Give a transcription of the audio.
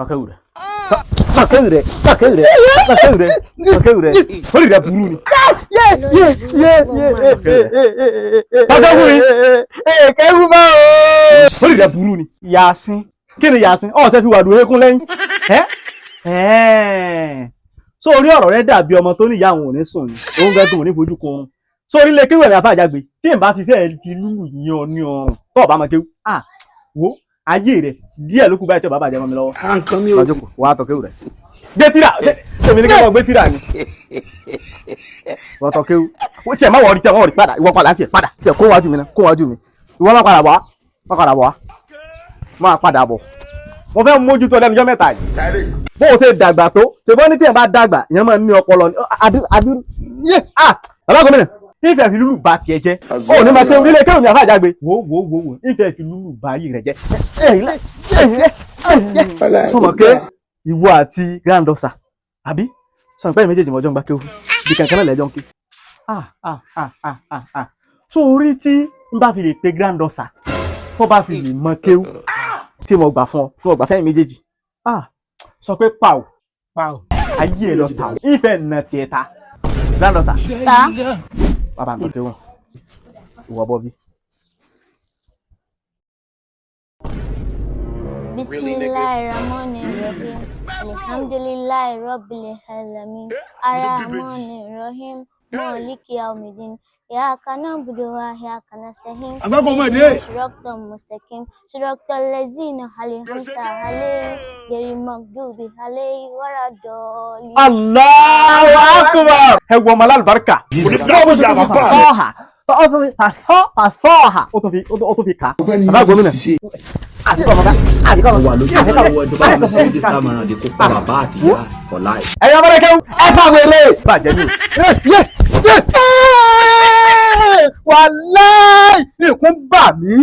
Takure. What is that Bruni? Yeah. Kewu ma o. What is that Bruni? Yasin. Kí ni Yasin? O ṣe fi wà dúró kún lẹ́yìn. So orí ọ̀rọ̀ rẹ̀ dàbí ọmọ tó ní ìyá òun ò ní sùn ni. Òun gan tó ní fojú kun. So orí le kéwú ẹ̀mí àfàjàgbé. Tí n bá fi fẹ́ fi lúlù yan ní ọrùn. Tó bá mọ kéwú. Wo ayé rẹ̀ díẹ̀ ló kù báyìí tí ó bá bàjẹ́ mọ́ mi lọ́wọ́. Nǹkan mi ò. Lọ́jọ́ kù wá tọ́ kéwú rẹ̀. Gbé tírà. Èmi ní kí wọ́n gbé tírà ni. Wọ́n tọ́ kéwú. Ó tiẹ̀ má wọ̀rí padà. Ìwọ padà tiẹ̀ padà. Tiẹ̀ kó wájú mi náà. Kó wájú mi. Ìwọ má padà bọ̀ wá. Máa padà bọ̀. Mo fẹ́ mójútó lẹ́nu ọjọ́ mẹ́ta yìí. Bó o ṣe dàgbà tó, ṣe bọ́ ní tí ẹ̀ bá dàgbà, ìyẹn máa ń ní ọpọlọ ní. Bàbá gómìnà, ìfẹ́ fi lúlù bá tiẹ̀ jẹ́. Ó ní máa tẹ́ orílẹ̀ kéwòn ní àfàjàgbé. Wò. Ìfẹ́ fi lúlù bá yìí rẹ̀ jẹ́. Sọmọ ké ìwọ àti granddoser, àbí? Sọmọ pé méjèèjì mọ́jọ́ ń gbá kéwòn. Bí kankan náà lẹ́jọ́ ń ké. So orí tí ń bá fi lè pe granddoser, tó bá fi lè mọ kéwòn. Tí mo gbà fún ọ, tí mo gbà fẹ́yìn méjèèjì. Sọ pé pàù. Ayé ẹ lọ ta. Ìfẹ́ nà tiẹ̀ ta. Granddoser. Sá. Bàbá mi tó wọn. Ìwọ bọ́ bí. Bismillahirrahmanirrahim. Alhamdulillahi rabbil alamin. Arrahmanirrahim. Maliki yawmiddin. Iyyaka na'budu wa iyyaka nasta'in. Siratal mustaqim. Siratal ladzina an'amta alaihim ghayril maghdubi alaihim waladdallin. Allahu akbar. Ẹ wo ọmọ alálùbáríkà. Fọ́ọ̀hà. Ó tó fi kà. Bàbá gómìnà. Ẹ̀yin ọmọdé kéwú. Ẹ fàwéré. Bàjẹ́ ni. Wàláì. Ìkún bà mí.